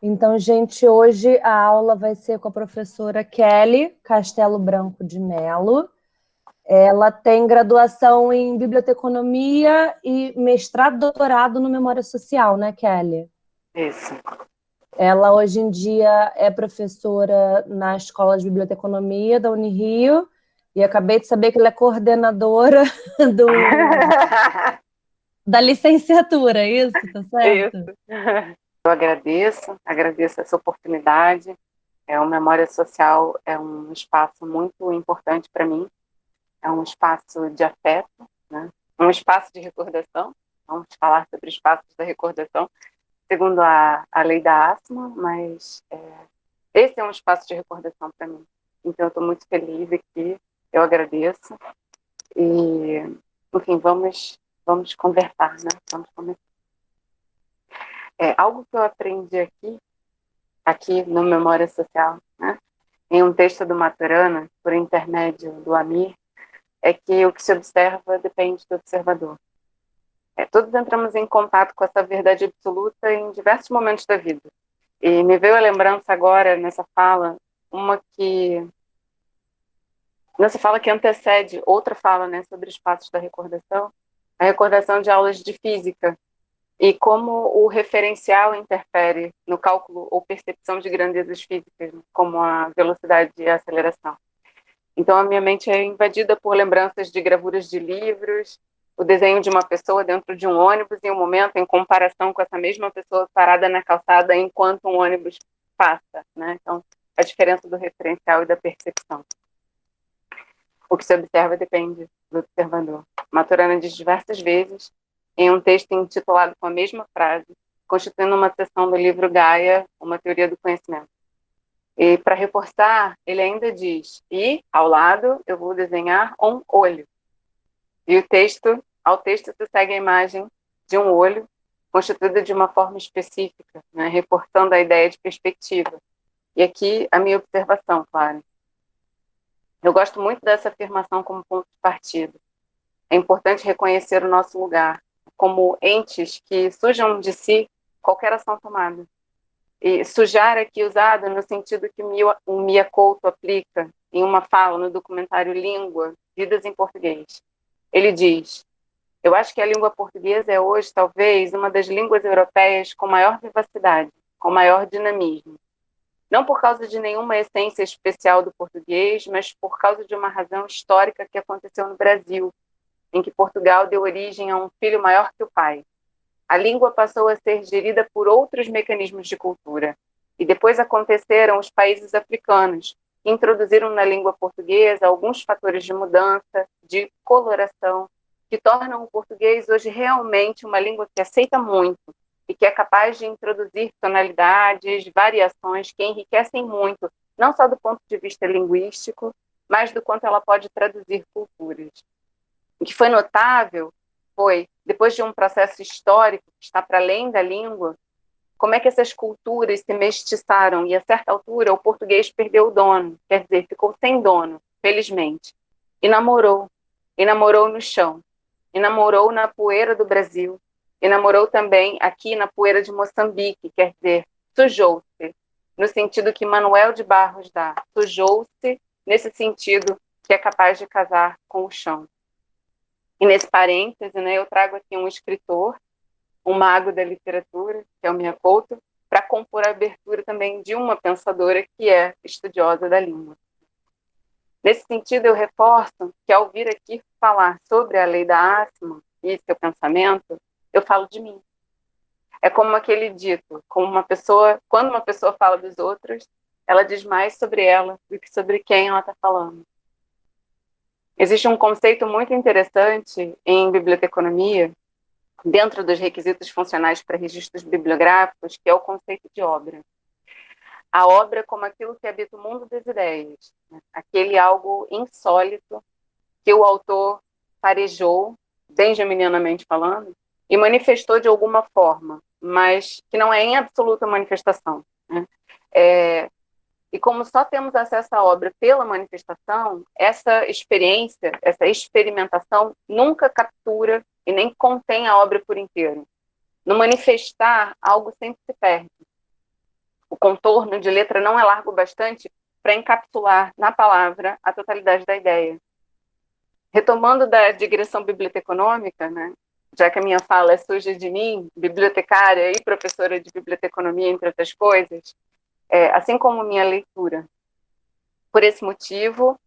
Então, gente, hoje a aula vai ser com a professora Kelly Castelo Branco de Mello. Ela tem graduação em biblioteconomia e mestrado e doutorado no Memória Social, né, Kelly? Isso. Ela hoje em dia é professora na Escola de Biblioteconomia da Unirio e acabei de saber que ela é coordenadora da licenciatura, é isso? Tá certo? Isso. Eu agradeço essa oportunidade. O Memória Social é um espaço muito importante para mim, é um espaço de afeto, né? Um espaço de recordação. Vamos falar sobre espaços da recordação, segundo a lei da ASMA, mas esse é um espaço de recordação para mim. Então, eu estou muito feliz aqui, eu agradeço. E, enfim, vamos conversar, né? Vamos começar. Algo que eu aprendi aqui no Memória Social, né? Em um texto do Maturana, por intermédio do Amir, é que o que se observa depende do observador. Todos entramos em contato com essa verdade absoluta em diversos momentos da vida. E me veio a lembrança agora, nessa fala, nessa fala que antecede outra fala, né, sobre espaços da recordação, a recordação de aulas de física, e como o referencial interfere no cálculo ou percepção de grandezas físicas, como a velocidade e a aceleração. Então, a minha mente é invadida por lembranças de gravuras de livros, o desenho de uma pessoa dentro de um ônibus em um momento em comparação com essa mesma pessoa parada na calçada enquanto um ônibus passa, né? Então, a diferença do referencial e da percepção. O que se observa depende do observador. Maturana diz diversas vezes, em um texto intitulado com a mesma frase, constituindo uma seção do livro Gaia, Uma Teoria do Conhecimento. E, para reforçar, ele ainda diz, e, ao lado, eu vou desenhar um olho. E ao texto se segue a imagem de um olho, constituído de uma forma específica, né, reforçando a ideia de perspectiva. E aqui, a minha observação, claro. Eu gosto muito dessa afirmação como ponto de partida. É importante reconhecer o nosso lugar, como entes que sujam de si qualquer ação tomada. E sujar aqui usado no sentido que o Mia Couto aplica em uma fala no documentário Língua, Vidas em Português. Ele diz, eu acho que a língua portuguesa é hoje, talvez, uma das línguas europeias com maior vivacidade, com maior dinamismo. Não por causa de nenhuma essência especial do português, mas por causa de uma razão histórica que aconteceu no Brasil, em que Portugal deu origem a um filho maior que o pai. A língua passou a ser gerida por outros mecanismos de cultura. E depois aconteceram os países africanos, que introduziram na língua portuguesa alguns fatores de mudança, de coloração, que tornam o português hoje realmente uma língua que aceita muito e que é capaz de introduzir tonalidades, variações que enriquecem muito, não só do ponto de vista linguístico, mas do quanto ela pode traduzir culturas. O que foi notável foi, depois de um processo histórico que está para além da língua, como é que essas culturas se mestiçaram e, a certa altura, o português perdeu o dono, quer dizer, ficou sem dono, felizmente, e namorou no chão, e namorou na poeira do Brasil, e namorou também aqui na poeira de Moçambique, quer dizer, sujou-se, no sentido que Manuel de Barros dá, sujou-se nesse sentido que é capaz de casar com o chão. E nesse parêntese, né, eu trago aqui um escritor, um mago da literatura, que é o Mia Couto, para compor a abertura também de uma pensadora que é estudiosa da língua. Nesse sentido, eu reforço que ao vir aqui falar sobre a lei da Asma e seu pensamento, eu falo de mim. É como aquele dito, quando uma pessoa fala dos outros, ela diz mais sobre ela do que sobre quem ela está falando. Existe um conceito muito interessante em biblioteconomia, dentro dos requisitos funcionais para registros bibliográficos, que é o conceito de obra. A obra como aquilo que habita o mundo das ideias, né? Aquele algo insólito que o autor farejou, benjaminianamente falando, e manifestou de alguma forma, mas que não é em absoluta manifestação, né? E como só temos acesso à obra pela manifestação, essa experiência, essa experimentação nunca captura e nem contém a obra por inteiro. No manifestar, algo sempre se perde. contorno de letra não é largo bastante para encapsular na palavra a totalidade da ideia. Retomando da digressão biblioteconômica, né, já que a minha fala é suja de mim, bibliotecária e professora de biblioteconomia, entre outras coisas, assim como minha leitura. Por esse motivo,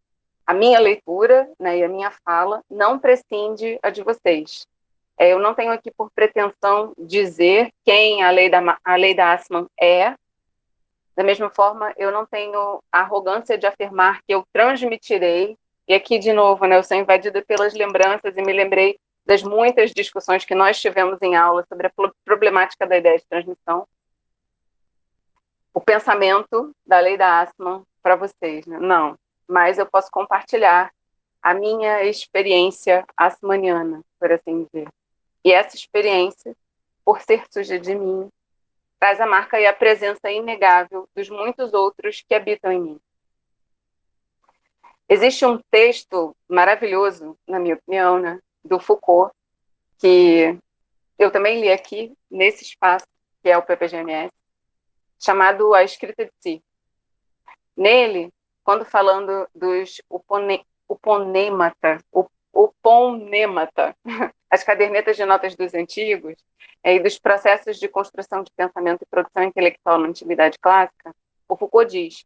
a minha leitura, né, e a minha fala não prescinde a de vocês. Eu não tenho aqui por pretensão dizer quem a lei da Assmann é. Da mesma forma, eu não tenho a arrogância de afirmar que eu transmitirei. E aqui, de novo, né, eu sou invadida pelas lembranças e me lembrei das muitas discussões que nós tivemos em aula sobre a problemática da ideia de transmissão. O pensamento da lei da Assmann para vocês, né? Não. Mas eu posso compartilhar a minha experiência assmanniana, por assim dizer. E essa experiência, por ser suja de mim, traz a marca e a presença inegável dos muitos outros que habitam em mim. Existe um texto maravilhoso, na minha opinião, né, do Foucault, que eu também li aqui, nesse espaço, que é o PPGMS, chamado A Escrita de Si. Nele, quando falando dos uponemata, as cadernetas de notas dos antigos, e dos processos de construção de pensamento e produção intelectual na antiguidade clássica, o Foucault diz: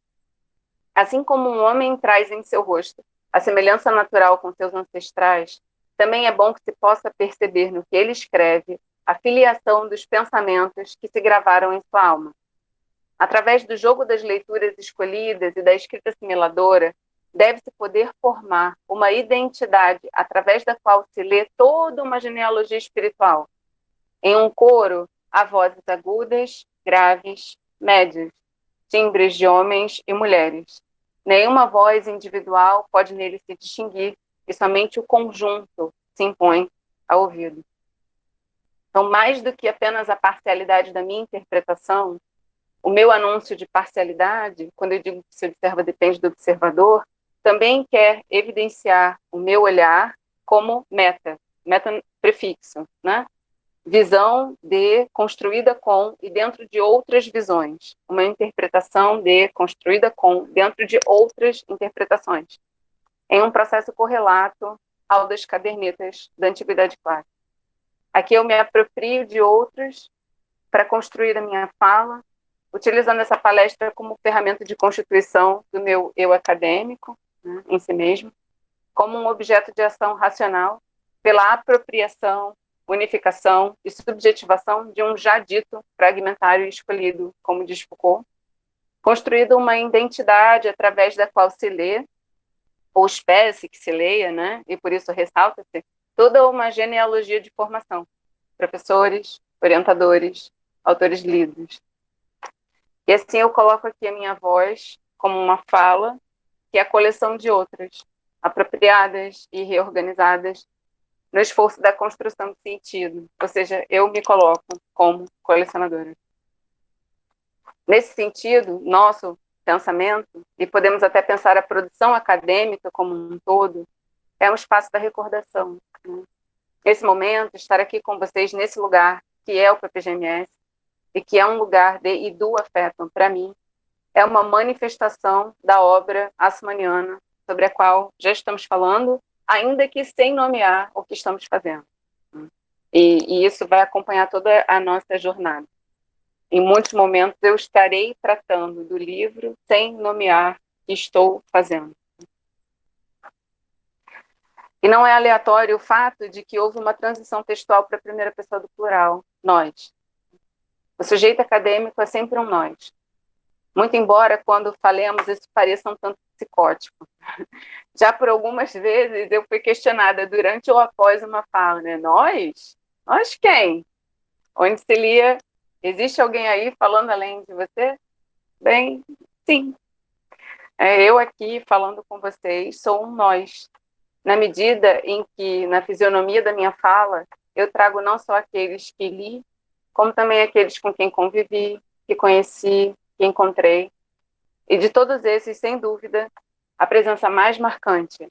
assim como um homem traz em seu rosto a semelhança natural com seus ancestrais, também é bom que se possa perceber no que ele escreve a filiação dos pensamentos que se gravaram em sua alma. Através do jogo das leituras escolhidas e da escrita assimiladora, deve-se poder formar uma identidade através da qual se lê toda uma genealogia espiritual. Em um coro, há vozes agudas, graves, médias, timbres de homens e mulheres. Nenhuma voz individual pode nele se distinguir, e somente o conjunto se impõe ao ouvido. Então, mais do que apenas a parcialidade da minha interpretação, o meu anúncio de parcialidade, quando eu digo que se observa depende do observador, também quer evidenciar o meu olhar como meta prefixo, né? Visão de, construída com e dentro de outras visões. Uma interpretação de, construída com, dentro de outras interpretações. Em um processo correlato ao das cadernetas da Antiguidade Clássica. Aqui eu me aproprio de outras para construir a minha fala, utilizando essa palestra como ferramenta de constituição do meu eu acadêmico, né, em si mesmo, como um objeto de ação racional pela apropriação, unificação e subjetivação de um já dito fragmentário escolhido, como diz Foucault, construída uma identidade através da qual se lê, ou espécie que se leia, né, e por isso ressalta-se, toda uma genealogia de formação, professores, orientadores, autores lidos. E assim eu coloco aqui a minha voz como uma fala, que é a coleção de outras, apropriadas e reorganizadas no esforço da construção de sentido. Ou seja, eu me coloco como colecionadora. Nesse sentido, nosso pensamento, e podemos até pensar a produção acadêmica como um todo, é um espaço da recordação. Né? Nesse momento, estar aqui com vocês nesse lugar, que é o PPGMS, e que é um lugar de e do afeto para mim, é uma manifestação da obra assmanniana, sobre a qual já estamos falando, ainda que sem nomear o que estamos fazendo. E isso vai acompanhar toda a nossa jornada. Em muitos momentos eu estarei tratando do livro sem nomear o que estou fazendo. E não é aleatório o fato de que houve uma transição textual para a primeira pessoa do plural, nós. O sujeito acadêmico é sempre um nós. Muito embora, quando falemos, isso pareça um tanto psicótico. Já por algumas vezes eu fui questionada durante ou após uma fala, né? Nós? Nós quem? Onde se lia, existe alguém aí falando além de você? Bem, sim. Eu aqui falando com vocês sou um nós. Na medida em que, na fisionomia da minha fala, eu trago não só aqueles que li, como também aqueles com quem convivi, que conheci, que encontrei. E de todos esses, sem dúvida, a presença mais marcante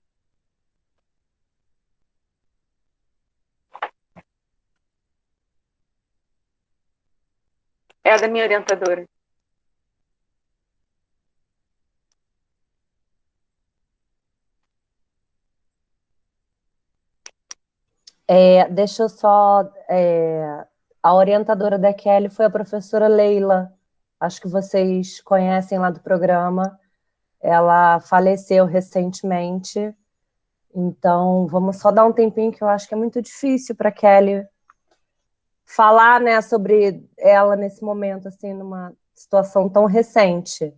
é a da minha orientadora. Deixa eu só... a orientadora da Kelly foi a professora Leila. Acho que vocês conhecem lá do programa. Ela faleceu recentemente. Então, vamos só dar um tempinho, que eu acho que é muito difícil para Kelly falar, né, sobre ela nesse momento, assim, numa situação tão recente,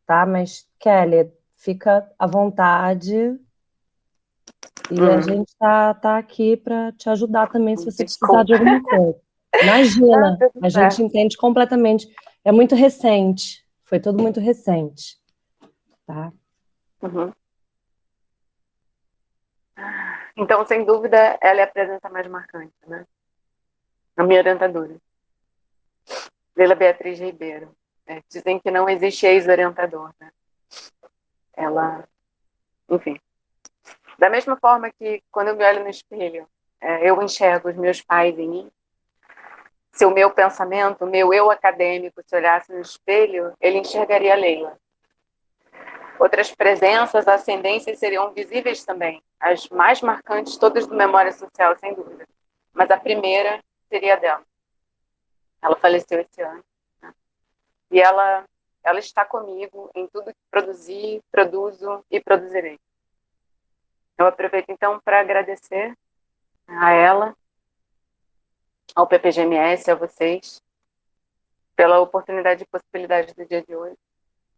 tá? Mas, Kelly, fica à vontade e a gente tá aqui para te ajudar também se você precisar de Desculpa. alguma coisa. Imagina, Tudo a gente certo. entende completamente. É muito recente, foi tudo muito recente, tá? Uhum. Então, sem dúvida, ela é a presença mais marcante, né? A minha orientadora, Leila Beatriz Ribeiro. Dizem que não existe ex-orientador, né? Ela, enfim. Da mesma forma que, quando eu me olho no espelho, eu enxergo os meus pais em mim, se o meu pensamento, o meu eu acadêmico, se olhasse no espelho, ele enxergaria a Leila. Outras presenças, ascendências seriam visíveis também. As mais marcantes, todas do Memória Social, sem dúvida. Mas a primeira seria a dela. Ela faleceu esse ano. Né? E ela está comigo em tudo que produzi, produzo e produzirei. Eu aproveito, então, para agradecer a ela, ao PPGMS, a vocês, pela oportunidade e possibilidade do dia de hoje.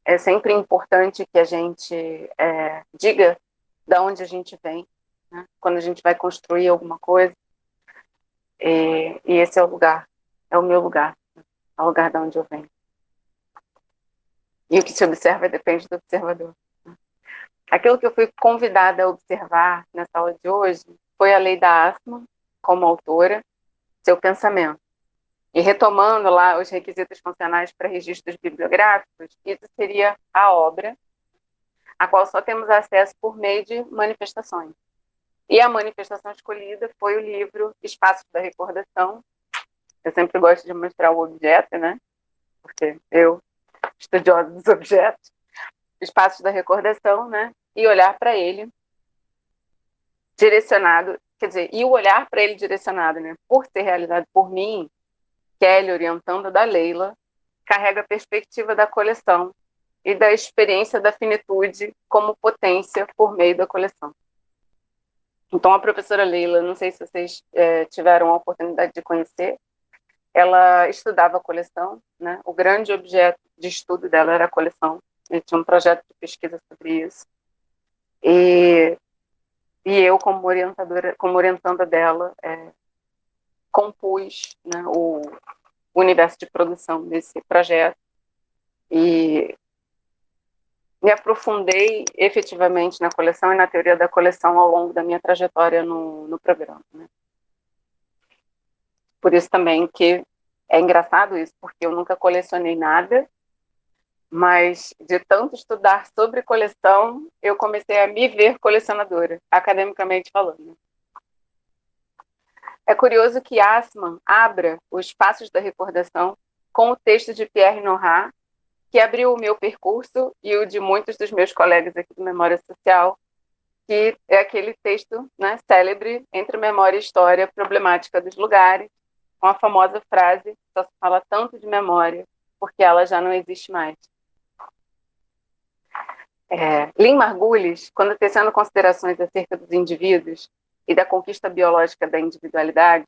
É sempre importante que a gente diga de onde a gente vem, né? Quando a gente vai construir alguma coisa. E esse é o lugar, é o meu lugar, é o lugar de onde eu venho. E o que se observa depende do observador. Aquilo que eu fui convidada a observar nessa aula de hoje foi a lei da Assmann, como autora, seu pensamento. E retomando lá os requisitos funcionais para registros bibliográficos, isso seria a obra, a qual só temos acesso por meio de manifestações. E a manifestação escolhida foi o livro Espaços da Recordação. Eu sempre gosto de mostrar o objeto, né? Porque eu, estudiosa dos objetos, Espaços da Recordação, né? E olhar para ele direcionado, quer dizer, e o olhar para ele direcionado, né? Por ser realizado por mim, Kelly, orientando da Leila, carrega a perspectiva da coleção e da experiência da finitude como potência por meio da coleção. Então, a professora Leila, não sei se vocês tiveram a oportunidade de conhecer, ela estudava a coleção, né? O grande objeto de estudo dela era a coleção. Ele tinha um projeto de pesquisa sobre isso. E eu, como orientadora, como orientanda dela, compus, né, o universo de produção desse projeto e me aprofundei efetivamente na coleção e na teoria da coleção ao longo da minha trajetória no programa, né? Por isso também que é engraçado isso, porque eu nunca colecionei nada, mas de tanto estudar sobre coleção, eu comecei a me ver colecionadora, academicamente falando. É curioso que Assmann abra os Espaços da Recordação com o texto de Pierre Nora, que abriu o meu percurso e o de muitos dos meus colegas aqui do Memória Social, que é aquele texto, né, célebre, Entre Memória e História, Problemática dos Lugares, com a famosa frase, só se fala tanto de memória, porque ela já não existe mais. Lynn Margulis, quando tecendo considerações acerca dos indivíduos e da conquista biológica da individualidade,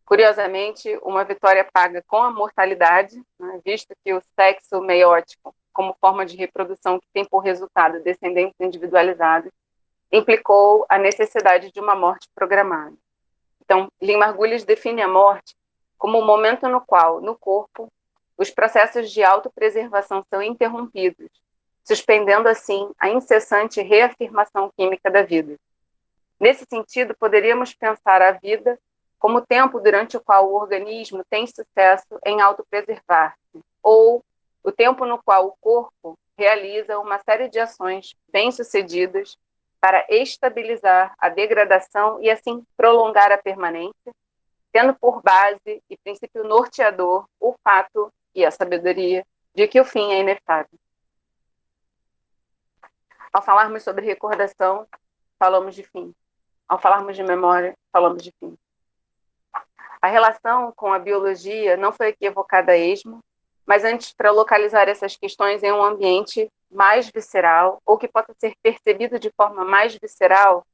curiosamente, uma vitória paga com a mortalidade, né, visto que o sexo meiótico, como forma de reprodução que tem por resultado descendentes individualizados, implicou a necessidade de uma morte programada. Então, Lynn Margulis define a morte como o momento no qual, no corpo, os processos de autopreservação são interrompidos, suspendendo assim a incessante reafirmação química da vida. Nesse sentido, poderíamos pensar a vida como o tempo durante o qual o organismo tem sucesso em autopreservar-se, ou o tempo no qual o corpo realiza uma série de ações bem-sucedidas para estabilizar a degradação e, assim, prolongar a permanência, tendo por base e princípio norteador o fato e a sabedoria de que o fim é inevitável. Ao falarmos sobre recordação, falamos de fim. ao falarmos de memória, falamos de fim. A relação com a biologia não foi equivocada a esmo, mas antes para localizar essas questões em um ambiente mais visceral, ou que possa ser percebido de forma mais visceral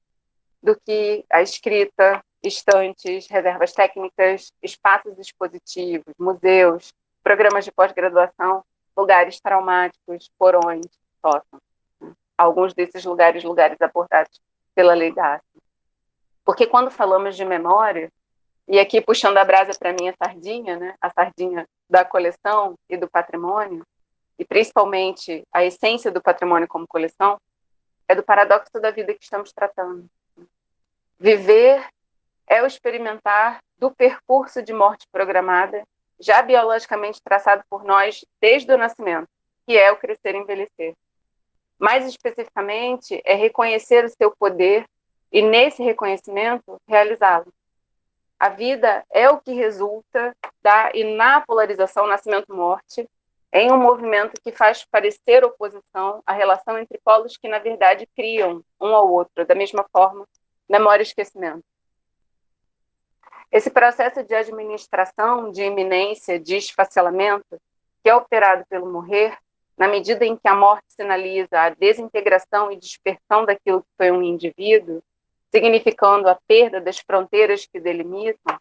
do que a escrita, estantes, reservas técnicas, espaços expositivos, museus, programas de pós-graduação, lugares traumáticos, porões, sótãos. Alguns desses lugares abordados pela lei da Ácia. Porque quando falamos de memória, e aqui puxando a brasa para a minha sardinha, né, a sardinha da coleção e do patrimônio, e principalmente a essência do patrimônio como coleção, é do paradoxo da vida que estamos tratando. Viver é o experimentar do percurso de morte programada, já biologicamente traçado por nós desde o nascimento, que é o crescer e envelhecer. Mais especificamente, é reconhecer o seu poder e, nesse reconhecimento, realizá-lo. A vida é o que resulta da inapolarização nascimento-morte em um movimento que faz parecer oposição à relação entre polos que, na verdade, criam um ao outro, da mesma forma, memória e esquecimento. Esse processo de administração, de iminência, de esfacelamento, que é operado pelo morrer, na medida em que a morte sinaliza a desintegração e dispersão daquilo que foi um indivíduo, significando a perda das fronteiras que delimitam,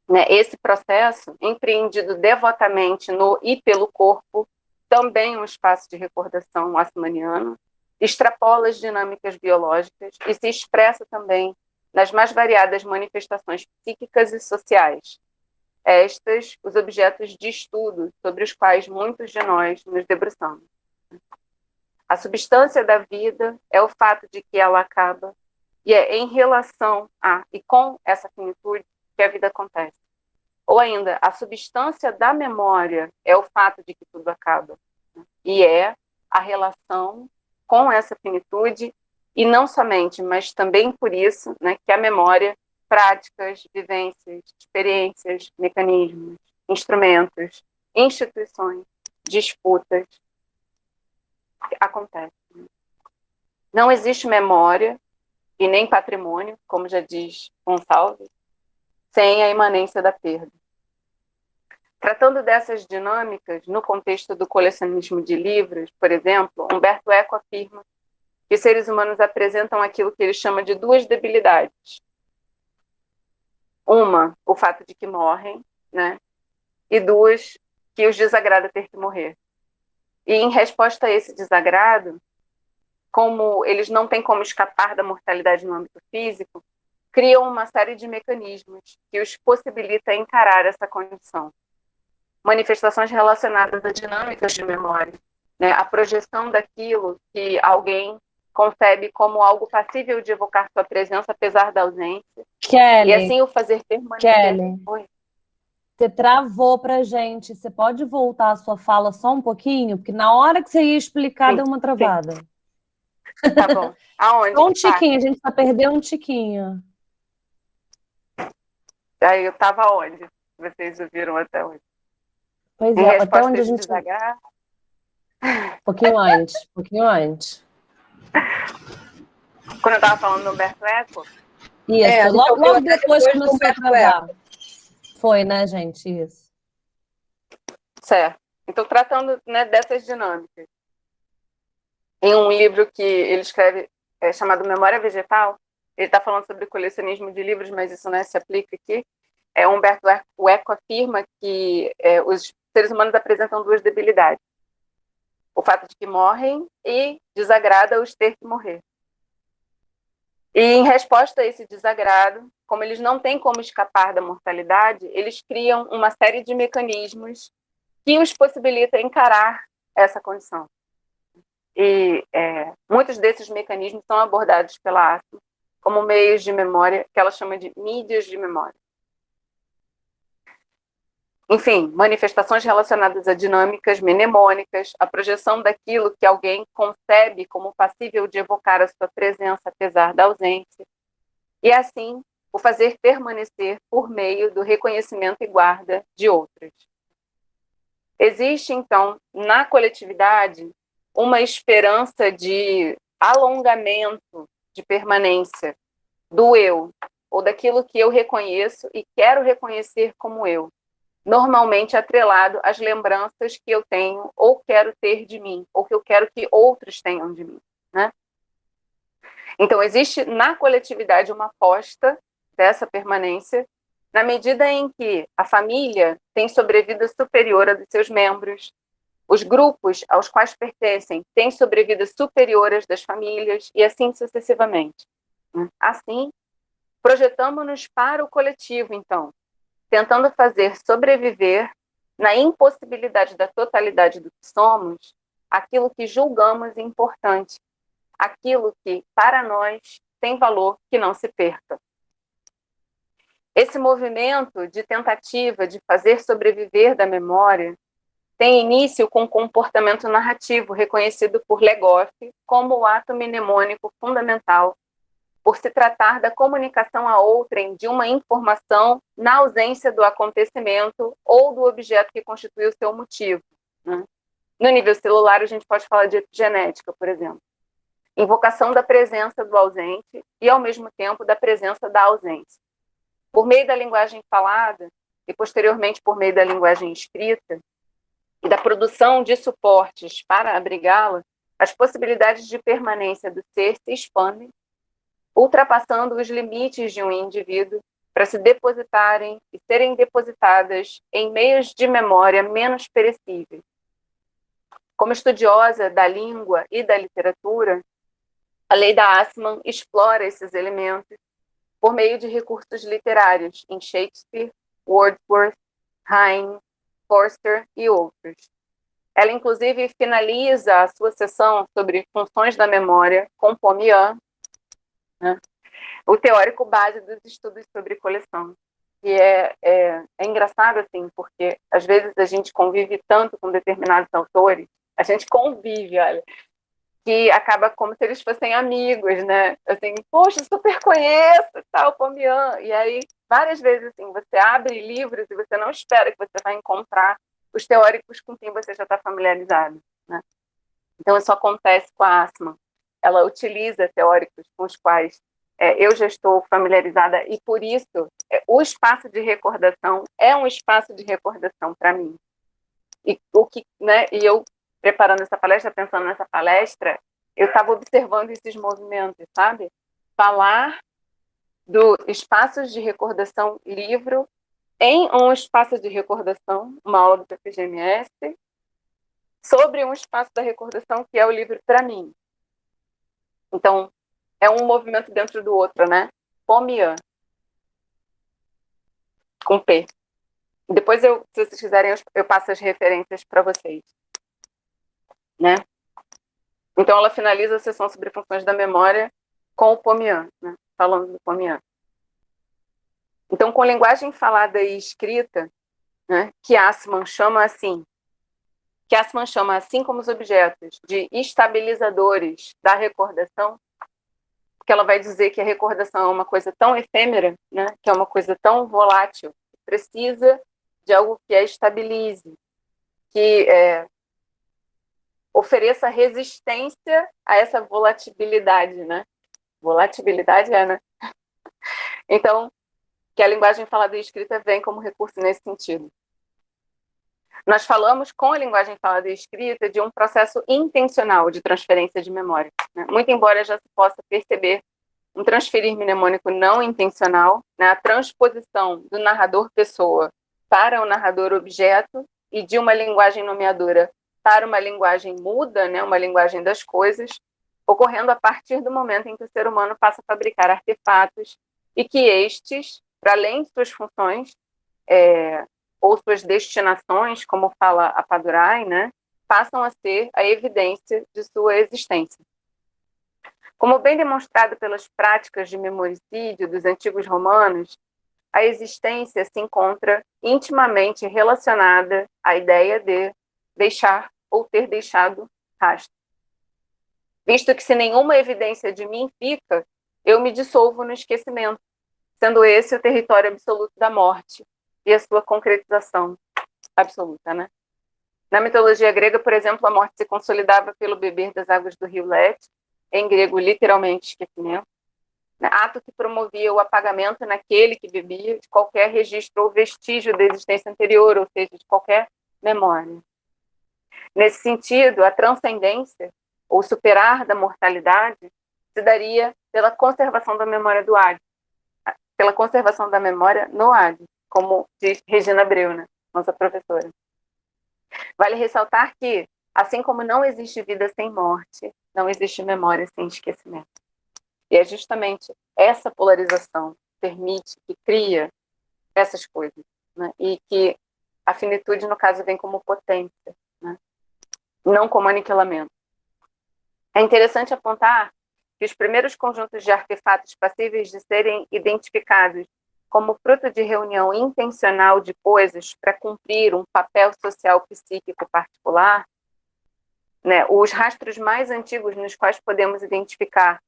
né, esse processo, empreendido devotamente no e pelo corpo, também um espaço de recordação assmaniano, extrapola as dinâmicas biológicas e se expressa também nas mais variadas manifestações psíquicas e sociais. Estas, os objetos de estudo sobre os quais muitos de nós nos debruçamos. A substância da vida é o fato de que ela acaba, e é em relação a e com essa finitude que a vida acontece. Ou ainda, a substância da memória é o fato de que tudo acaba, e é a relação com essa finitude, e não somente, mas também por isso, né, que a memória, práticas, vivências, experiências, mecanismos, instrumentos, instituições, disputas, acontecem. Não existe memória e nem patrimônio, como já diz Gonçalves, sem a imanência da perda. Tratando dessas dinâmicas, no contexto do colecionismo de livros, por exemplo, Umberto Eco afirma que seres humanos apresentam aquilo que ele chama de duas debilidades. Uma, o fato de que morrem, né? E duas, que os desagrada ter que morrer. E em resposta a esse desagrado, como eles não têm como escapar da mortalidade no âmbito físico, criam uma série de mecanismos que os possibilita encarar essa condição. Manifestações relacionadas a dinâmicas de memória, né? A projeção daquilo que alguém concebe como algo passível de evocar sua presença apesar da ausência. Kelly, e assim o fazer permanecer. Kelly, Oi. você travou pra gente. Você pode voltar a sua fala só um pouquinho? Porque na hora que você ia explicar, Sim, deu uma travada. Tá bom. Aonde? Só um tiquinho, a gente só perdeu um tiquinho. Aí eu estava onde? Vocês ouviram até onde? Pois Em é, até resposta onde a de gente... desagrado. Pouquinho antes, pouquinho antes. Quando eu estava falando do Humberto Eco, Isso, logo depois começou a travar. Eco. Foi, né, gente? Isso. Certo. Então, tratando, né, dessas dinâmicas. Em um livro que ele escreve, chamado Memória Vegetal, ele está falando sobre colecionismo de livros, mas isso não se aplica aqui. Humberto Eco afirma que os seres humanos apresentam duas debilidades. O fato de que morrem e desagrada-os ter que morrer. E em resposta a esse desagrado, como eles não têm como escapar da mortalidade, eles criam uma série de mecanismos que os possibilita encarar essa condição. E muitos desses mecanismos são abordados pela ASMA como meios de memória, que ela chama de mídias de memória. Enfim, manifestações relacionadas a dinâmicas mnemônicas, a projeção daquilo que alguém concebe como passível de evocar a sua presença apesar da ausência, e assim o fazer permanecer por meio do reconhecimento e guarda de outras. Existe, então, na coletividade, uma esperança de alongamento de permanência do eu, ou daquilo que eu reconheço e quero reconhecer como eu, normalmente atrelado às lembranças que eu tenho ou quero ter de mim, ou que eu quero que outros tenham de mim, né? Então, existe na coletividade uma aposta dessa permanência, na medida em que a família tem sobrevida superior a dos seus membros, os grupos aos quais pertencem têm sobrevida superior às das famílias, e assim sucessivamente. Assim, projetamos-nos para o coletivo, então, tentando fazer sobreviver, na impossibilidade da totalidade do que somos, aquilo que julgamos importante, aquilo que, para nós, tem valor que não se perca. Esse movimento de tentativa de fazer sobreviver da memória tem início com o comportamento narrativo reconhecido por Legoff como o ato mnemônico fundamental, por se tratar da comunicação a outrem de uma informação na ausência do acontecimento ou do objeto que constitui o seu motivo, né? No nível celular, a gente pode falar de epigenética, por exemplo. Invocação da presença do ausente e, ao mesmo tempo, da presença da ausência. Por meio da linguagem falada e, posteriormente, por meio da linguagem escrita e da produção de suportes para abrigá-la, as possibilidades de permanência do ser se expandem, ultrapassando os limites de um indivíduo para se depositarem e serem depositadas em meios de memória menos perecíveis. Como estudiosa da língua e da literatura, a lei da Assmann explora esses elementos por meio de recursos literários em Shakespeare, Wordsworth, Heine, Forster e outros. Ela, inclusive, finaliza a sua sessão sobre funções da memória com Pomian, né, o teórico base dos estudos sobre coleção. E é engraçado, assim, porque às vezes a gente convive tanto com determinados autores, a gente convive, olha, que acaba como se eles fossem amigos, né? Assim, poxa, super conheço, tal, Pomian. E aí, várias vezes, assim, você abre livros e você não espera que você vai encontrar os teóricos com quem você já está familiarizado, né? Então, isso acontece com a Assmann. Ela utiliza teóricos com os quais eu já estou familiarizada, e por isso o espaço de recordação é um espaço de recordação para mim. E eu, preparando essa palestra, pensando nessa palestra, eu estava observando esses movimentos, sabe? Falar do espaços de recordação livro em um espaço de recordação, uma aula do PPGMS, sobre um espaço da recordação que é o livro para mim. Então, é um movimento dentro do outro, né? Pomian, com P. Depois, se vocês quiserem, eu passo as referências para vocês, né? Então, ela finaliza a sessão sobre funções da memória com o Pomian, né? Falando do Pomian. Então, com linguagem falada e escrita, né, que Assmann chama assim como os objetos de estabilizadores da recordação, porque ela vai dizer que a recordação é uma coisa tão efêmera, né, que é uma coisa tão volátil, que precisa de algo que a estabilize, que ofereça resistência a essa volatilidade, né? Volatilidade né? Então, que a linguagem falada e escrita vem como recurso nesse sentido. Nós falamos com a linguagem falada e escrita de um processo intencional de transferência de memória, né? Muito embora já se possa perceber um transferir mnemônico não intencional, né? A transposição do narrador-pessoa para o narrador-objeto e de uma linguagem nomeadora para uma linguagem muda, né? Uma linguagem das coisas, ocorrendo a partir do momento em que o ser humano passa a fabricar artefatos e que estes, para além de suas funções, ou suas destinações, como fala a Padurai, né, passam a ser a evidência de sua existência. Como bem demonstrado pelas práticas de memoricídio dos antigos romanos, a existência se encontra intimamente relacionada à ideia de deixar ou ter deixado rastro. Visto que se nenhuma evidência de mim fica, eu me dissolvo no esquecimento, sendo esse o território absoluto da morte e a sua concretização absoluta, né? Na mitologia grega, por exemplo, a morte se consolidava pelo beber das águas do rio Lete, em grego, literalmente, esquecimento. né? Ato que promovia o apagamento naquele que bebia de qualquer registro ou vestígio da existência anterior, ou seja, de qualquer memória. Nesse sentido, a transcendência, ou superar da mortalidade, se daria pela conservação da memória do Hades, pela conservação da memória no Hades, como diz Regina Abreu, né, nossa professora. Vale ressaltar que, assim como não existe vida sem morte, não existe memória sem esquecimento. E é justamente essa polarização que permite, que cria essas coisas, né? E que a finitude, no caso, vem como potência, né? Não como aniquilamento. É interessante apontar que os primeiros conjuntos de artefatos passíveis de serem identificados como fruto de reunião intencional de coisas para cumprir um papel social psíquico particular, né, os rastros mais antigos nos quais podemos identificar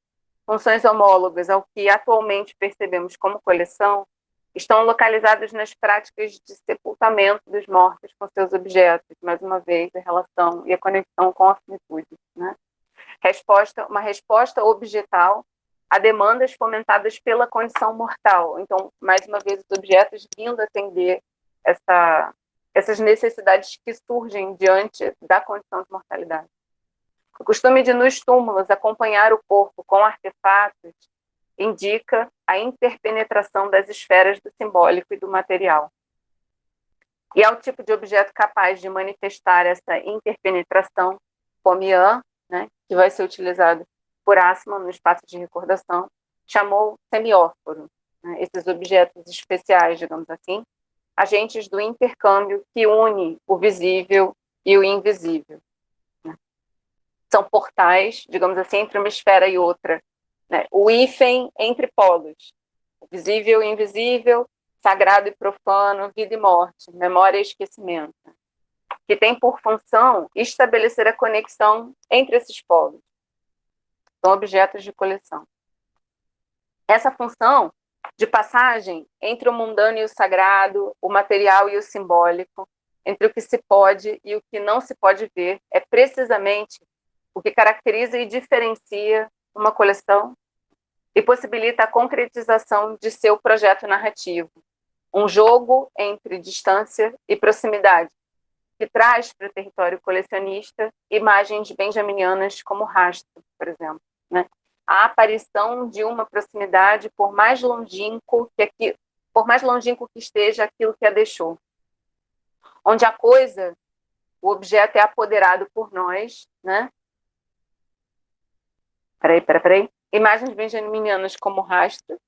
funções homólogas ao que atualmente percebemos como coleção, estão localizados nas práticas de sepultamento dos mortos com seus objetos, mais uma vez, a relação e a conexão com a finitude, né? Uma resposta objetal a demandas fomentadas pela condição mortal. Então, mais uma vez, os objetos vindo atender essas necessidades que surgem diante da condição de mortalidade. O costume de, nos túmulos, acompanhar o corpo com artefatos indica a interpenetração das esferas do simbólico e do material. E é o tipo de objeto capaz de manifestar essa interpenetração, Pomian, né, que vai ser utilizado por Assmann no espaço de recordação, chamou semióforo, né, esses objetos especiais, digamos assim, agentes do intercâmbio que une o visível e o invisível. Né. São portais, digamos assim, entre uma esfera e outra, né, o hífen entre polos, o visível e invisível, sagrado e profano, vida e morte, memória e esquecimento, que tem por função estabelecer a conexão entre esses polos. São objetos de coleção. Essa função de passagem entre o mundano e o sagrado, o material e o simbólico, entre o que se pode e o que não se pode ver, é precisamente o que caracteriza e diferencia uma coleção e possibilita a concretização de seu projeto narrativo. Um jogo entre distância e proximidade, que traz para o território colecionista imagens benjaminianas como rastro, por exemplo, né? A aparição de uma proximidade por mais longínquo que esteja aquilo que a deixou. Onde a coisa, o objeto é apoderado por nós, né? Peraí. Imagens benjaminianas como rastro,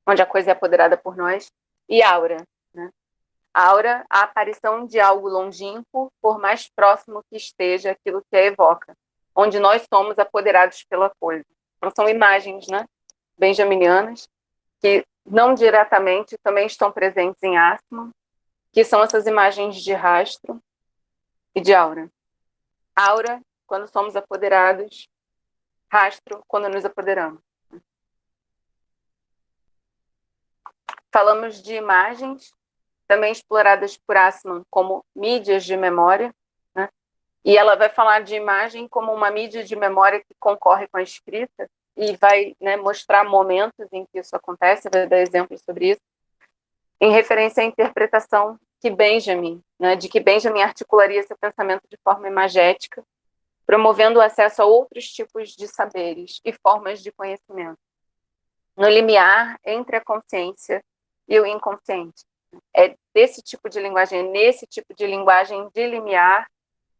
onde a coisa é apoderada por nós, e aura, né? Aura, a aparição de algo longínquo, por mais próximo que esteja aquilo que a evoca, onde nós somos apoderados pela coisa. Então, são imagens, né, benjaminianas, que não diretamente também estão presentes em Assmann, que são essas imagens de rastro e de aura. Aura, quando somos apoderados, rastro, quando nos apoderamos. Falamos de imagens, também exploradas por Assmann como mídias de memória, né? E ela vai falar de imagem como uma mídia de memória que concorre com a escrita e vai, né, mostrar momentos em que isso acontece, vai dar exemplos sobre isso, em referência à interpretação que Benjamin articularia seu pensamento de forma imagética, promovendo o acesso a outros tipos de saberes e formas de conhecimento, no limiar entre a consciência e o inconsciente. É desse tipo de linguagem, nesse tipo de linguagem de limiar,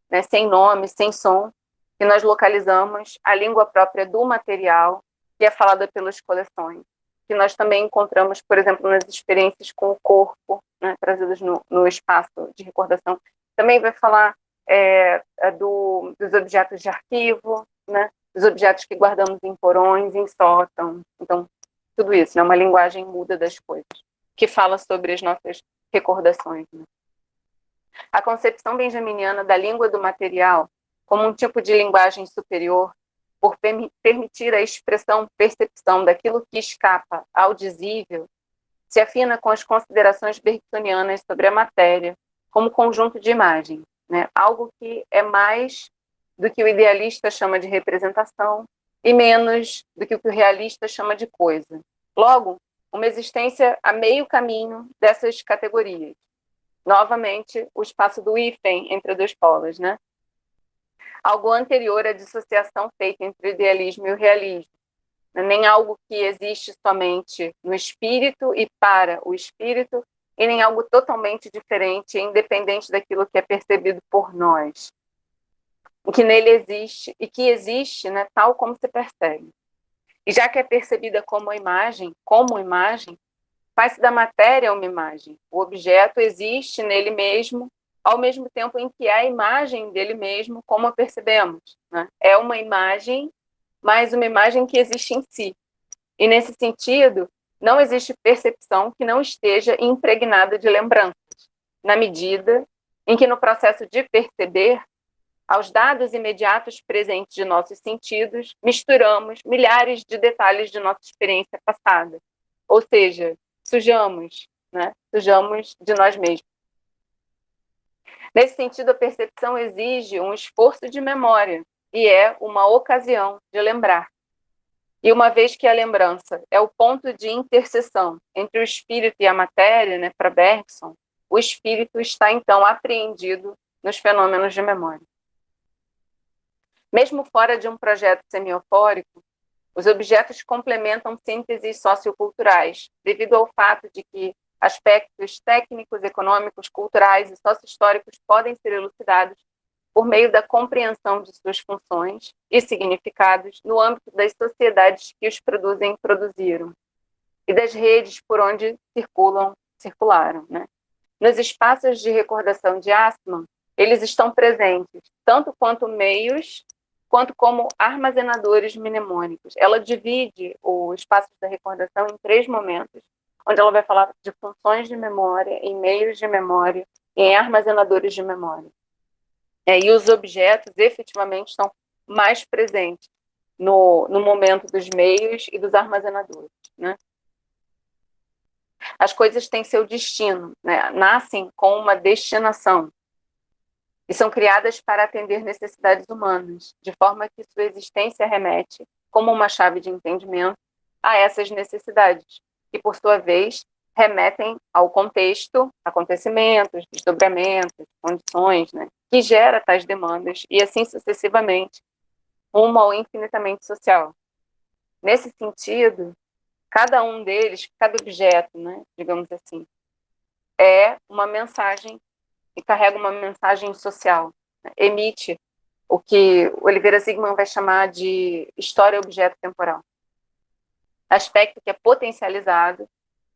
né, sem nome, sem som, que nós localizamos a língua própria do material, que é falada pelas coleções, que nós também encontramos, por exemplo, nas experiências com o corpo, né, trazidas no espaço de recordação. Também vai falar dos objetos de arquivo, né, dos objetos que guardamos em porões, em sótão. Então, tudo isso, né, uma linguagem muda das coisas, que fala sobre as nossas recordações. Né? A concepção benjaminiana da língua do material como um tipo de linguagem superior, por permitir a percepção daquilo que escapa ao dizível, se afina com as considerações bergsonianas sobre a matéria como conjunto de imagens, né? Algo que é mais do que o idealista chama de representação, e menos do que o realista chama de coisa. Logo, uma existência a meio caminho dessas categorias. Novamente, o espaço do hífen entre dois polos, né? Algo anterior à dissociação feita entre o idealismo e o realismo. Nem algo que existe somente no espírito e para o espírito, e nem algo totalmente diferente e independente daquilo que é percebido por nós. O que nele existe, e que existe, né, tal como se percebe. E já que é percebida como imagem, faz-se da matéria uma imagem. O objeto existe nele mesmo, ao mesmo tempo em que é a imagem dele mesmo, como a percebemos, né? É uma imagem, mas uma imagem que existe em si. E, nesse sentido, não existe percepção que não esteja impregnada de lembranças, na medida em que, no processo de perceber, aos dados imediatos presentes de nossos sentidos, misturamos milhares de detalhes de nossa experiência passada. Ou seja, sujamos, né? Sujamos de nós mesmos. Nesse sentido, a percepção exige um esforço de memória e é uma ocasião de lembrar. E uma vez que a lembrança é o ponto de interseção entre o espírito e a matéria, né, para Bergson, o espírito está então apreendido nos fenômenos de memória. Mesmo fora de um projeto semiofórico, os objetos complementam sínteses socioculturais, devido ao fato de que aspectos técnicos, econômicos, culturais e sociohistóricos podem ser elucidados por meio da compreensão de suas funções e significados no âmbito das sociedades que os produzem e produziram, e das redes por onde circularam, né? Nos espaços de recordação de Assmann, eles estão presentes, tanto quanto meios, quanto como armazenadores mnemônicos. Ela divide o espaço da recordação em 3 momentos, onde ela vai falar de funções de memória, em meios de memória e em armazenadores de memória. E os objetos, efetivamente, estão mais presentes no momento dos meios e dos armazenadores, né? As coisas têm seu destino, né? Nascem com uma destinação e são criadas para atender necessidades humanas, de forma que sua existência remete, como uma chave de entendimento, a essas necessidades, que, por sua vez, remetem ao contexto, acontecimentos, desdobramentos, condições, né, que gera tais demandas, e assim sucessivamente, rumo ao infinitamente social. Nesse sentido, cada um deles, cada objeto, né, digamos assim, é uma mensagem e carrega uma mensagem social, né, emite o que Oliveira Zsigmond vai chamar de história-objeto temporal. Aspecto que é potencializado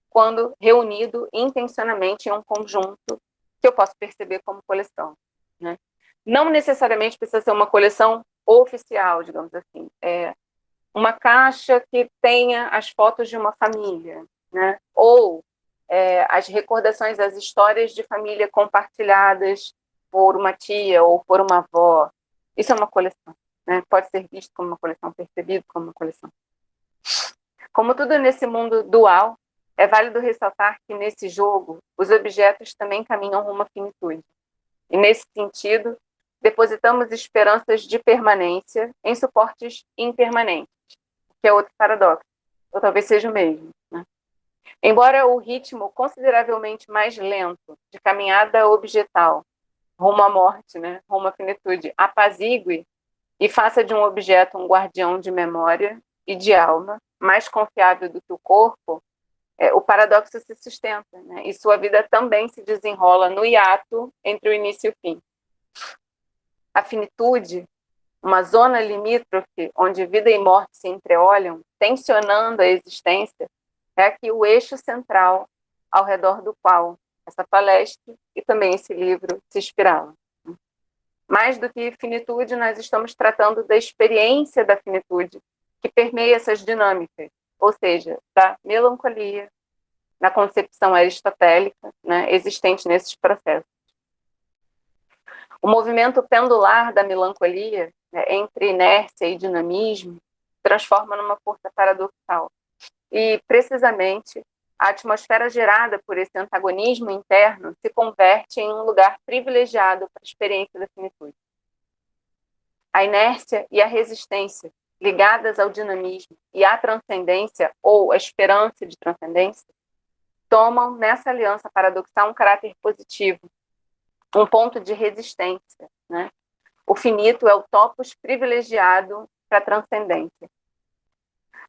quando reunido intencionalmente em um conjunto que eu posso perceber como coleção, né? Não necessariamente precisa ser uma coleção oficial, digamos assim. É uma caixa que tenha as fotos de uma família, né? Ou as recordações, as histórias de família compartilhadas por uma tia ou por uma avó. Isso é uma coleção, né? Pode ser visto como uma coleção, percebido como uma coleção. Como tudo nesse mundo dual, é válido ressaltar que nesse jogo os objetos também caminham rumo à finitude. E nesse sentido, depositamos esperanças de permanência em suportes impermanentes, que é outro paradoxo, ou talvez seja o mesmo, né? Embora o ritmo consideravelmente mais lento de caminhada objetal rumo à morte, né, rumo à finitude, apazigue e faça de um objeto um guardião de memória e de alma, mais confiável do que o corpo, o paradoxo se sustenta, né, e sua vida também se desenrola no hiato entre o início e o fim. A finitude, uma zona limítrofe onde vida e morte se entreolham, tensionando a existência, é aqui o eixo central ao redor do qual essa palestra e também esse livro se inspiravam. Mais do que finitude, nós estamos tratando da experiência da finitude que permeia essas dinâmicas, ou seja, da melancolia, na concepção aristotélica, né, existente nesses processos. O movimento pendular da melancolia, né, entre inércia e dinamismo, transforma numa força paradoxal. E, precisamente, a atmosfera gerada por esse antagonismo interno se converte em um lugar privilegiado para a experiência da finitude. A inércia e a resistência ligadas ao dinamismo e à transcendência, ou à esperança de transcendência, tomam nessa aliança paradoxal um caráter positivo, um ponto de resistência, né? O finito é o topos privilegiado para a transcendência.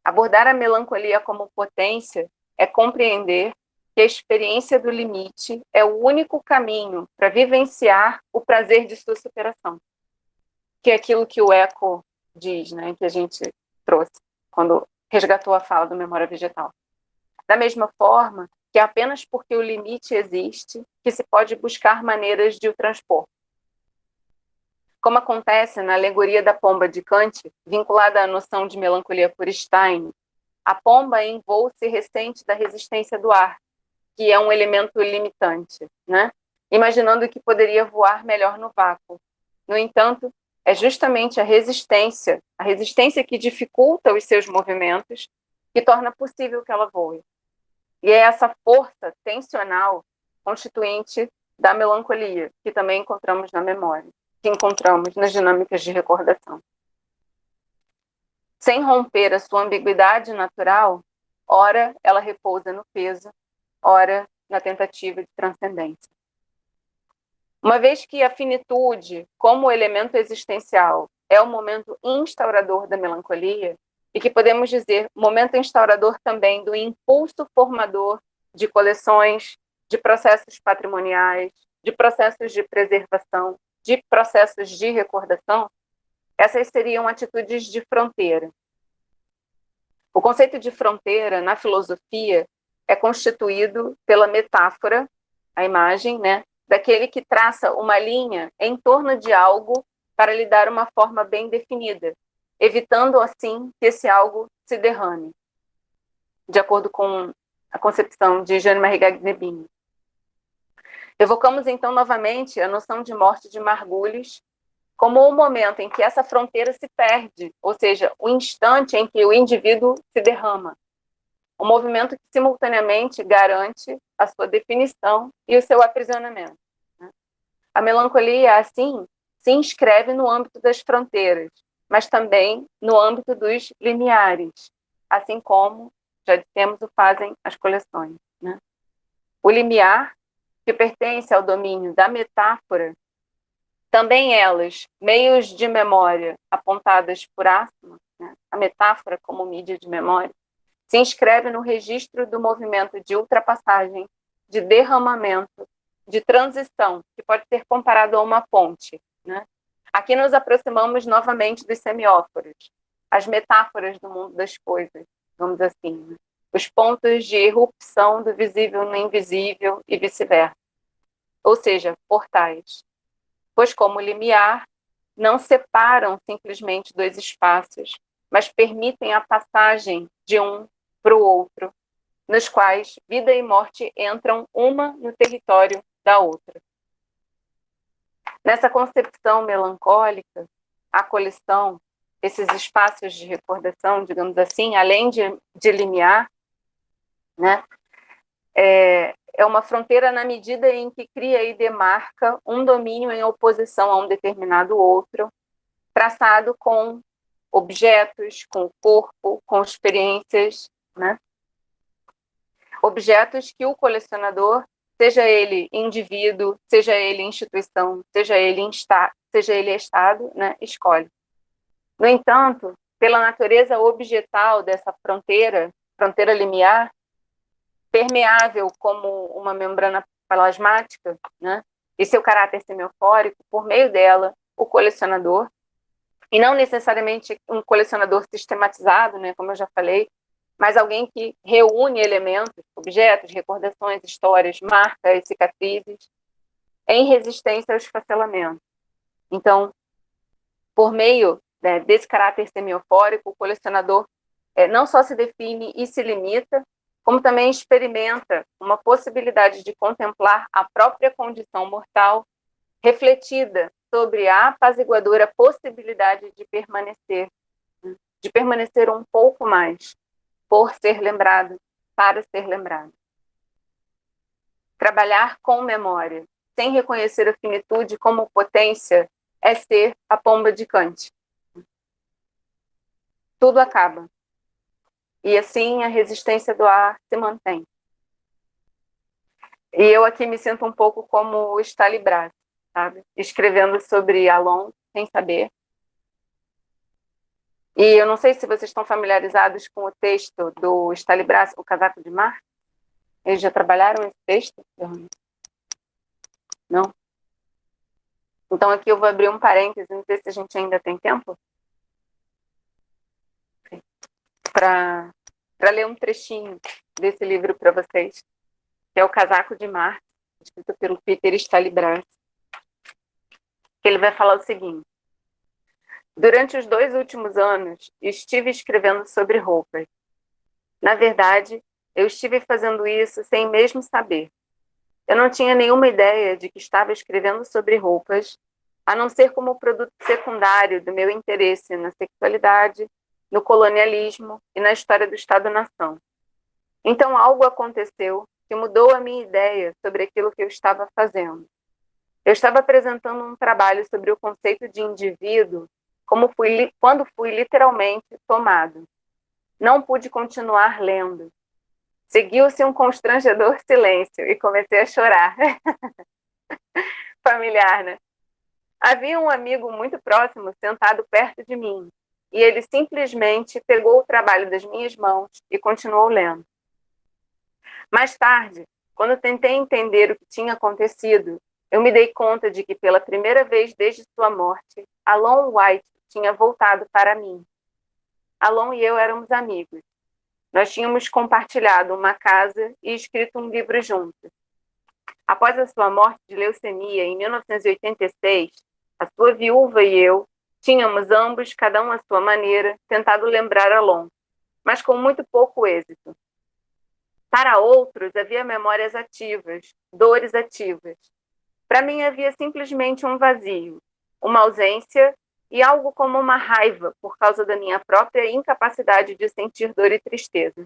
Abordar a melancolia como potência é compreender que a experiência do limite é o único caminho para vivenciar o prazer de sua superação, que é aquilo que o Eco diz, né, que a gente trouxe quando resgatou a fala do Memória Vegetal. Da mesma forma que é apenas porque o limite existe que se pode buscar maneiras de o transpor. Como acontece na alegoria da pomba de Kant, vinculada à noção de melancolia por Stein, a pomba é envolve-se recente da resistência do ar, que é um elemento limitante, né? Imaginando que poderia voar melhor no vácuo. No entanto, é justamente a resistência que dificulta os seus movimentos, que torna possível que ela voe. E é essa força tensional constituinte da melancolia, que também encontramos na memória, que encontramos nas dinâmicas de recordação. Sem romper a sua ambiguidade natural, ora ela repousa no peso, ora na tentativa de transcendência. Uma vez que a finitude, como elemento existencial, é o momento instaurador da melancolia, e que podemos dizer momento instaurador também do impulso formador de coleções, de processos patrimoniais, de processos de preservação, de processos de recordação, essas seriam atitudes de fronteira. O conceito de fronteira, na filosofia, é constituído pela metáfora, a imagem, né, daquele que traça uma linha em torno de algo para lhe dar uma forma bem definida, evitando, assim, que esse algo se derrame, de acordo com a concepção de Jean-Marie Gagdebini. Evocamos, então, novamente a noção de morte de Margulis como o momento em que essa fronteira se perde, ou seja, o instante em que o indivíduo se derrama. Um movimento que simultaneamente garante a sua definição e o seu aprisionamento. A melancolia, assim, se inscreve no âmbito das fronteiras, mas também no âmbito dos limiares, assim como, já dissemos, o fazem as coleções, né? O limiar, que pertence ao domínio da metáfora, também elas, meios de memória apontadas por Assmann, né? A metáfora como mídia de memória, se inscreve no registro do movimento de ultrapassagem, de derramamento, de transição, que pode ser comparado a uma ponte, né? Aqui nos aproximamos novamente dos semióforos, as metáforas do mundo das coisas, vamos assim, né? Os pontos de irrupção do visível no invisível e vice-versa, ou seja, portais. Pois como limiar, não separam simplesmente dois espaços, mas permitem a passagem de um para o outro, nos quais vida e morte entram uma no território da outra. Nessa concepção melancólica, a coleção, esses espaços de recordação, digamos assim, além de limiar, né, é uma fronteira na medida em que cria e demarca um domínio em oposição a um determinado outro, traçado com objetos, com o corpo, com experiências, né? Objetos que o colecionador, seja ele indivíduo, seja ele instituição, seja ele Estado, né, escolhe. No entanto, pela natureza objetal dessa fronteira limiar, permeável como uma membrana plasmática, né, e seu caráter semiofórico, por meio dela, o colecionador, e não necessariamente um colecionador sistematizado, né, como eu já falei, mas alguém que reúne elementos, objetos, recordações, histórias, marcas, cicatrizes, em resistência ao esfacelamento. Então, por meio, né, desse caráter semiofórico, o colecionador não só se define e se limita, como também experimenta uma possibilidade de contemplar a própria condição mortal, refletida sobre a apaziguadora possibilidade de permanecer um pouco mais, por ser lembrado, para ser lembrado. Trabalhar com memória, sem reconhecer a finitude como potência, é ser a pomba de Kant. tudo acaba. E assim a resistência do ar se mantém. E eu aqui me sinto um pouco como o Stalin Brás, sabe? Escrevendo sobre Alon, sem saber. E eu não sei se vocês estão familiarizados com o texto do Stalin Brás, O Casaco de Mar. Eles já trabalharam esse texto? Não? Então aqui eu vou abrir um parêntese, não sei se a gente ainda tem tempo, para ler um trechinho desse livro para vocês, que é O Casaco de Mar, escrito pelo Peter Stalin Brás. Ele vai falar o seguinte: durante os 2 últimos anos, estive escrevendo sobre roupas. Na verdade, eu estive fazendo isso sem mesmo saber. Eu não tinha nenhuma ideia de que estava escrevendo sobre roupas, a não ser como produto secundário do meu interesse na sexualidade, no colonialismo e na história do Estado-nação. Então algo aconteceu que mudou a minha ideia sobre aquilo que eu estava fazendo. Eu estava apresentando um trabalho sobre o conceito de indivíduo quando fui literalmente tomado. Não pude continuar lendo. Seguiu-se um constrangedor silêncio e comecei a chorar. Familiar, né? Havia um amigo muito próximo sentado perto de mim, e ele simplesmente pegou o trabalho das minhas mãos e continuou lendo. Mais tarde, quando tentei entender o que tinha acontecido, eu me dei conta de que pela primeira vez desde sua morte, Alon White tinha voltado para mim. Alon e eu éramos amigos. Nós tínhamos compartilhado uma casa e escrito um livro juntos. Após a sua morte de leucemia em 1986, a sua viúva e eu tínhamos ambos, cada um à sua maneira, tentado lembrar Alon, mas com muito pouco êxito. Para outros, havia memórias ativas, dores ativas. Para mim, havia simplesmente um vazio, uma ausência e algo como uma raiva por causa da minha própria incapacidade de sentir dor e tristeza.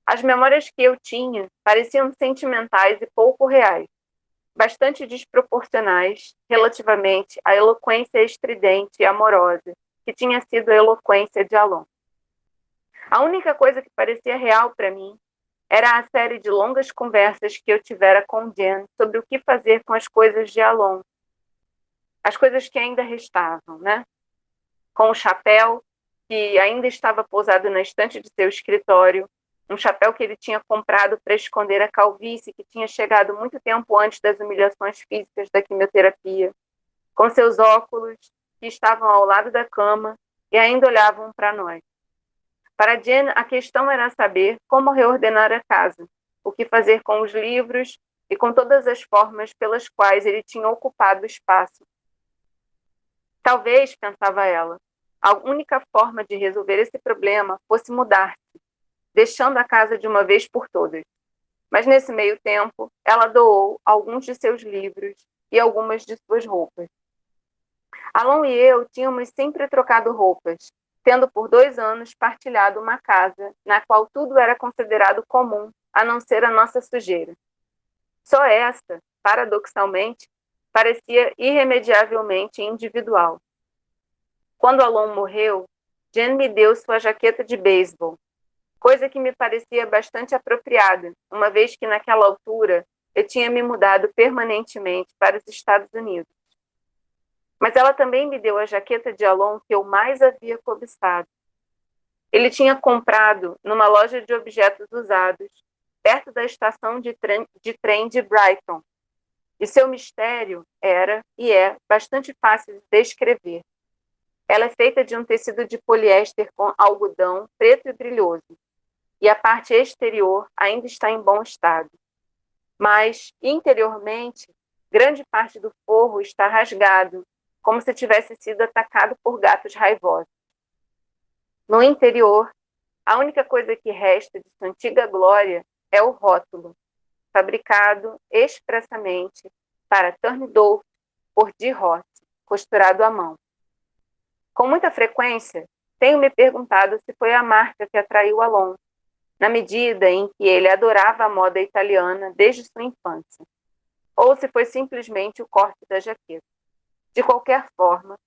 As memórias que eu tinha pareciam sentimentais e pouco reais, bastante desproporcionais relativamente à eloquência estridente e amorosa que tinha sido a eloquência de Alon. A única coisa que parecia real para mim era a série de longas conversas que eu tivera com Jen sobre o que fazer com as coisas de Alon. As coisas que ainda restavam, né? Com o chapéu, que ainda estava pousado na estante de seu escritório, um chapéu que ele tinha comprado para esconder a calvície que tinha chegado muito tempo antes das humilhações físicas da quimioterapia, com seus óculos, que estavam ao lado da cama e ainda olhavam para nós. Para Jen, a questão era saber como reordenar a casa, o que fazer com os livros e com todas as formas pelas quais ele tinha ocupado o espaço. Talvez, pensava ela, a única forma de resolver esse problema fosse mudar-se, deixando a casa de uma vez por todas. Mas nesse meio tempo, ela doou alguns de seus livros e algumas de suas roupas. Alon e eu tínhamos sempre trocado roupas, tendo por 2 anos partilhado uma casa na qual tudo era considerado comum, a não ser a nossa sujeira. Só esta, paradoxalmente, parecia irremediavelmente individual. Quando Alon morreu, Jen me deu sua jaqueta de beisebol, coisa que me parecia bastante apropriada, uma vez que naquela altura eu tinha me mudado permanentemente para os Estados Unidos. Mas ela também me deu a jaqueta de Alon que eu mais havia cobiçado. Ele tinha comprado numa loja de objetos usados, perto da estação de trem de Brighton. E seu mistério era, e é, bastante fácil de descrever. Ela é feita de um tecido de poliéster com algodão preto e brilhoso, e a parte exterior ainda está em bom estado. Mas, interiormente, grande parte do forro está rasgado, como se tivesse sido atacado por gatos raivosos. No interior, a única coisa que resta de sua antiga glória é o rótulo, fabricado expressamente para Turndorf por D. Ross, costurado à mão. Com muita frequência, tenho me perguntado se foi a marca que atraiu Alon, na medida em que ele adorava a moda italiana desde sua infância, ou se foi simplesmente o corte da jaqueta. De qualquer forma,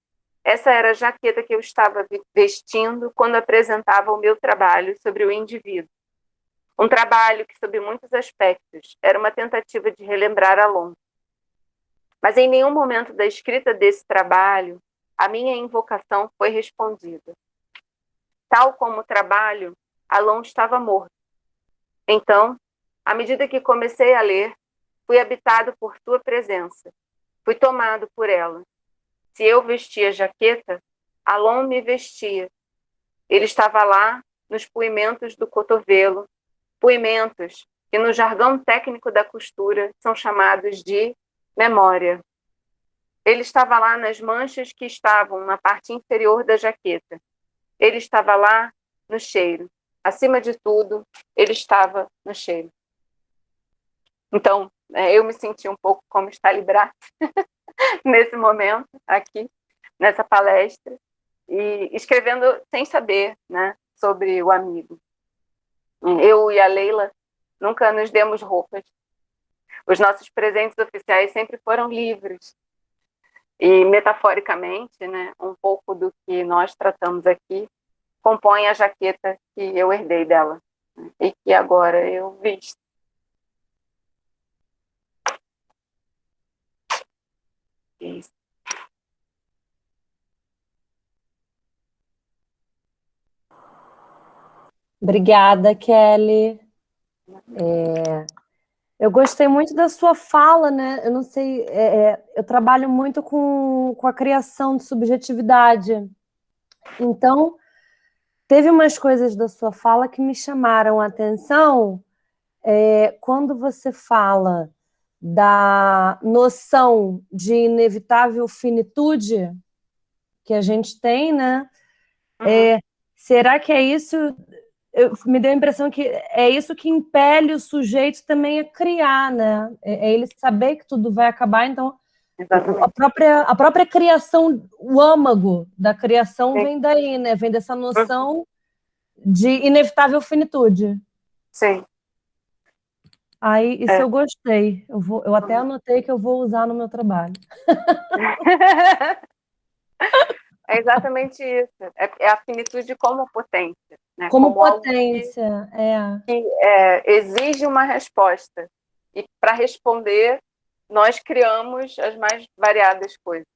Essa era a jaqueta que eu estava vestindo quando apresentava o meu trabalho sobre o indivíduo. Um trabalho que, sob muitos aspectos, era uma tentativa de relembrar Alon. Mas em nenhum momento da escrita desse trabalho, a minha invocação foi respondida. Tal como o trabalho, Alon estava morto. Então, à medida que comecei a ler, fui habitado por sua presença. Fui tomado por ela. Se eu vestia jaqueta, Alon me vestia. Ele estava lá nos poimentos do cotovelo, poimentos que no jargão técnico da costura são chamados de memória. Ele estava lá nas manchas que estavam na parte inferior da jaqueta. Ele estava lá no cheiro. Acima de tudo, ele estava no cheiro. Então, eu me senti um pouco como Stali Brat nesse momento, aqui, nessa palestra, e escrevendo sem saber, né, sobre o amigo. Eu e a Leila nunca nos demos roupas. Os nossos presentes oficiais sempre foram livros. E, metaforicamente, né, um pouco do que nós tratamos aqui compõe a jaqueta que eu herdei dela, né, e que agora eu visto. Isso. Obrigada, Kelly. Eu gostei muito da sua fala, né? Eu não sei, eu trabalho muito com a criação de subjetividade. Então, teve umas coisas da sua fala que me chamaram a atenção, quando você fala da noção de inevitável finitude que a gente tem, né? Será que é isso? Me deu a impressão que é isso que impele o sujeito também a criar, né? É ele saber que tudo vai acabar, então a própria criação, o âmago da criação vem daí, né? Vem dessa noção de inevitável finitude. Sim. Aí, isso eu gostei. Eu até anotei que eu vou usar no meu trabalho. É exatamente isso. É a finitude como potência, né? Como potência, que exige uma resposta. E para responder, nós criamos as mais variadas coisas.